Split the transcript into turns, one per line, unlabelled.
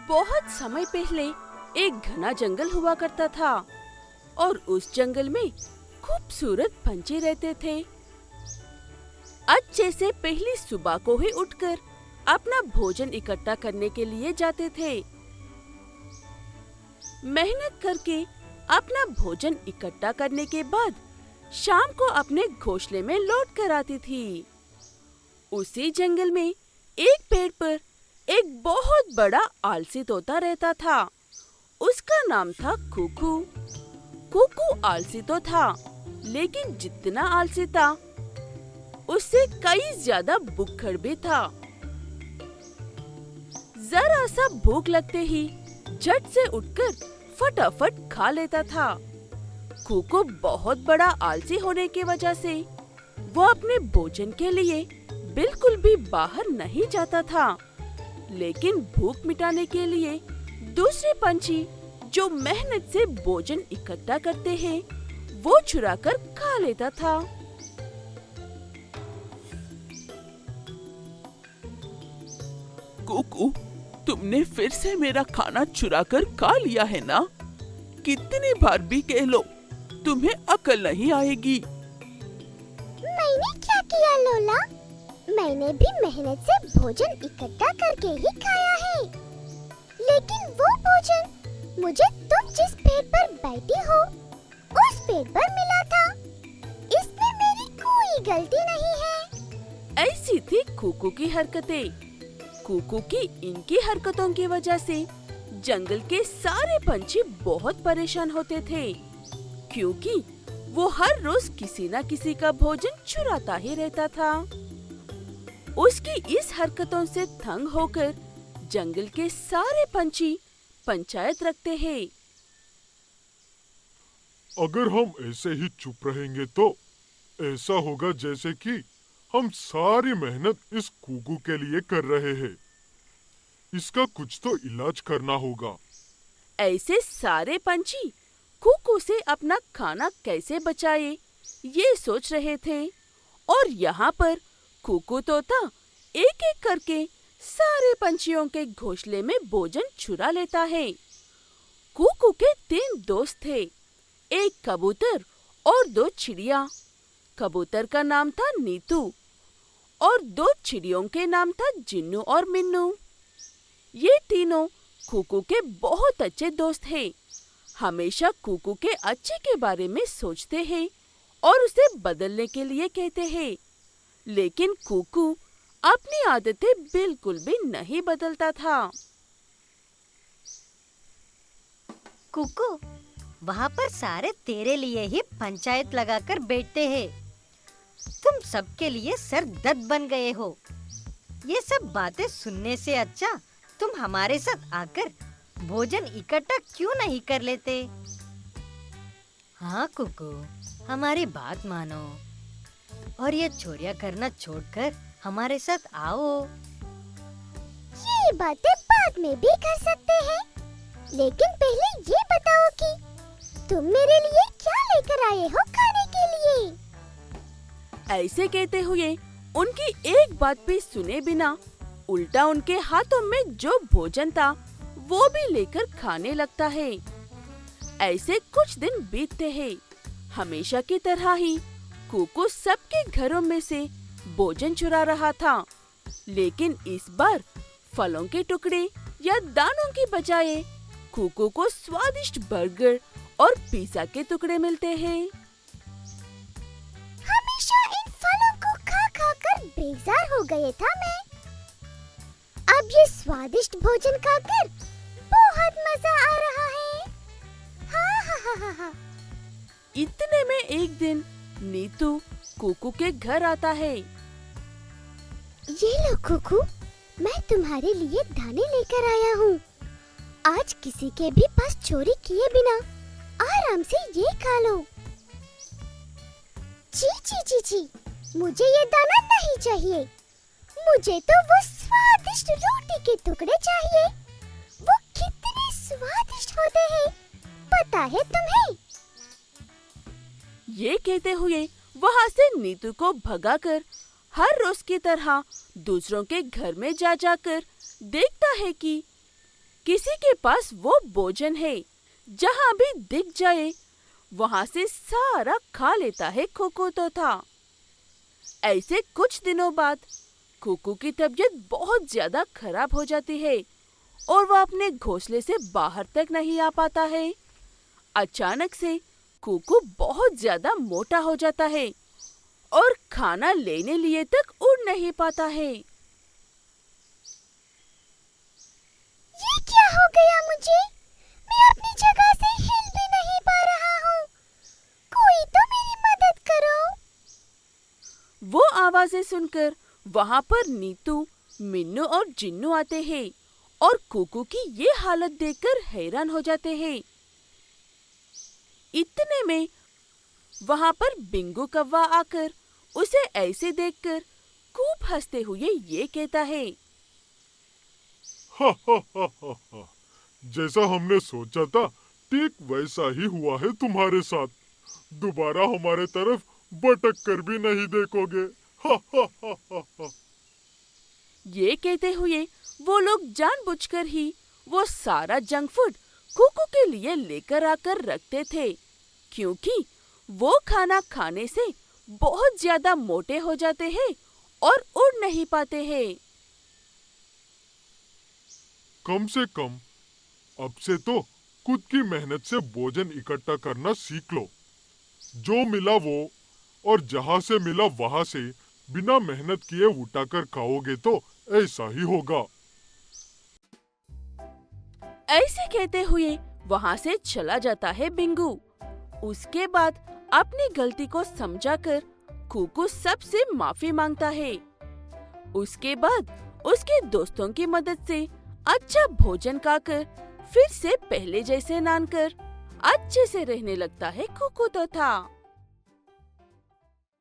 बहुत समय पहले एक घना जंगल हुआ करता था और उस जंगल में खूबसूरत पंछी रहते थे। अच्छे से पहली सुबह को ही उठकर अपना भोजन इकट्ठा करने के लिए जाते थे। मेहनत करके अपना भोजन इकट्ठा करने के बाद शाम को अपने घोंसले में लौट कर आती थी। उसी जंगल में एक पेड़ पर एक बहुत बड़ा आलसी तोता रहता था। उसका नाम था कुकू। कुकू आलसी तो था, लेकिन जितना आलसी था उससे कई ज्यादा भुक्खड़ भी था। जरा सा भूख लगते ही झट से उठकर फटाफट खा लेता था। कुकू बहुत बड़ा आलसी होने की वजह से वो अपने भोजन के लिए बिल्कुल भी बाहर नहीं जाता था, लेकिन भूख मिटाने के लिए दूसरे पंछी जो मेहनत से भोजन इकट्ठा करते हैं, वो चुरा कर खा लेता था।
कुकू, तुमने फिर से मेरा खाना चुरा कर खा लिया है ना? कितनी बार भी कह लो, तुम्हें अकल नहीं आएगी।
मैंने क्या किया लोला? मैंने भी मेहनत से भोजन इकट्ठा करके ही खाया है, लेकिन वो भोजन मुझे तुम जिस पेड़ पर बैठी हो उस पेड़ पर मिला था। इसमें मेरी कोई गलती नहीं है।
ऐसी थी कुकू की हरकतें। कुकू की इनकी हरकतों की वजह से जंगल के सारे पंछी बहुत परेशान होते थे, क्योंकि वो हर रोज किसी न किसी का भोजन चुराता ही रहता था। उसकी इस हरकतों से तंग होकर जंगल के सारे पंछी पंचायत रखते हैं।
अगर हम ऐसे ही चुप रहेंगे तो ऐसा होगा जैसे कि हम सारी मेहनत इस कुकू के लिए कर रहे हैं। इसका कुछ तो इलाज करना होगा।
ऐसे सारे पंछी कुकू से अपना खाना कैसे बचाए ये सोच रहे थे, और यहाँ पर कुकू तोता एक एक करके सारे पंछियों के घोंसले में भोजन चुरा लेता है। कुकू के 3 दोस्त थे, एक कबूतर और 2 चिड़िया। कबूतर का नाम था नीतू और 2 चिड़ियों के नाम था जिन्नू और मिन्नू। ये तीनों कुकू के बहुत अच्छे दोस्त हैं। हमेशा कुकू के अच्छे के बारे में सोचते हैं और उसे बदलने के लिए कहते हैं, लेकिन कुकू अपनी आदतें बिल्कुल भी नहीं बदलता था।
कुकू, वहाँ पर सारे तेरे लिए ही पंचायत लगाकर बैठते हैं। तुम सबके लिए सरदर्द बन गए हो। ये सब बातें सुनने से अच्छा तुम हमारे साथ आकर भोजन इकट्ठा क्यों नहीं कर लेते? हाँ कुकू, हमारी बात मानो और ये चोरियां करना छोड़कर हमारे साथ आओ।
ये बातें बाद में भी कर सकते हैं, लेकिन पहले ये बताओ कि तुम मेरे लिए क्या लेकर आए हो खाने के लिए?
ऐसे कहते हुए उनकी एक बात भी सुने बिना उल्टा उनके हाथों में जो भोजन था वो भी लेकर खाने लगता है। ऐसे कुछ दिन बीतते हैं। हमेशा की तरह ही कुकू सबके घरों में से भोजन चुरा रहा था, लेकिन इस बार फलों के टुकड़े या दानों की बजाय कुकू को स्वादिष्ट बर्गर और पिज़्ज़ा के टुकड़े मिलते हैं।
हमेशा इन फलों को खा खा कर बेजार हो गए था मैं। अब ये स्वादिष्ट भोजन खाकर बहुत मजा आ रहा है। हाँ हाँ हाँ हाँ हाँ।
इतने में एक दिन नीतू कुकू के घर आता है।
ये लो कुकू, मैं तुम्हारे लिए दाने लेकर आया हूँ। आज किसी के भी पास चोरी किए बिना आराम से ये खा लो। जी जी जी जी, मुझे ये दाना नहीं चाहिए। मुझे तो वो स्वादिष्ट रोटी के टुकड़े चाहिए। वो कितने स्वादिष्ट होते हैं, पता है तुम्हें?
ये कहते हुए वहाँ से नीतू को भगाकर हर रोज की तरह दूसरों के घर में जा जाकर देखता है कि किसी के पास वो भोजन है जहाँ भी दिख जाए वहाँ से सारा खा लेता है कुकू तोता। ऐसे कुछ दिनों बाद कुकू की तबीयत बहुत ज्यादा खराब हो जाती है और वह अपने घोंसले से बाहर तक नहीं आ पाता है। अचानक से कुकू बहुत ज्यादा मोटा हो जाता है और खाना लेने लिए तक उड़ नहीं पाता है।
ये क्या हो गया मुझे? मैं अपनी जगह से हिल भी नहीं पा रहा हूँ। कोई तो मेरी मदद करो।
वो आवाजें सुनकर वहाँ पर नीतू, मिन्नू और जिन्नू आते हैं और कुकू की ये हालत देखकर हैरान हो जाते हैं। इतने में वहाँ पर बिंगू कौवा आकर उसे ऐसे देखकर खूब हंसते हुए ये कहता है,
हा हा हा हा हा। जैसा हमने सोचा था ठीक वैसा ही हुआ है तुम्हारे साथ। दोबारा हमारे तरफ भटक कर भी नहीं देखोगे। हा हा हा हा हा।
ये कहते हुए वो लोग जानबूझकर ही वो सारा जंक फूड कुकू के लिए लेकर आकर रखते थे, क्योंकि वो खाना खाने से बहुत ज्यादा मोटे हो जाते हैं और उड़ नहीं पाते हैं।
कम से कम अब से तो खुद की मेहनत से भोजन इकट्ठा करना सीख लो। जो मिला वो और जहाँ से मिला वहाँ से बिना मेहनत किए उठाकर खाओगे तो ऐसा ही होगा।
ऐसे कहते हुए वहाँ से चला जाता है बिंगू। उसके बाद अपनी गलती को समझाकर कुकू सबसे माफी मांगता है। उसके बाद उसके दोस्तों की मदद से अच्छा भोजन खाकर फिर से पहले जैसे नान कर अच्छे से रहने लगता है कुकू तोता।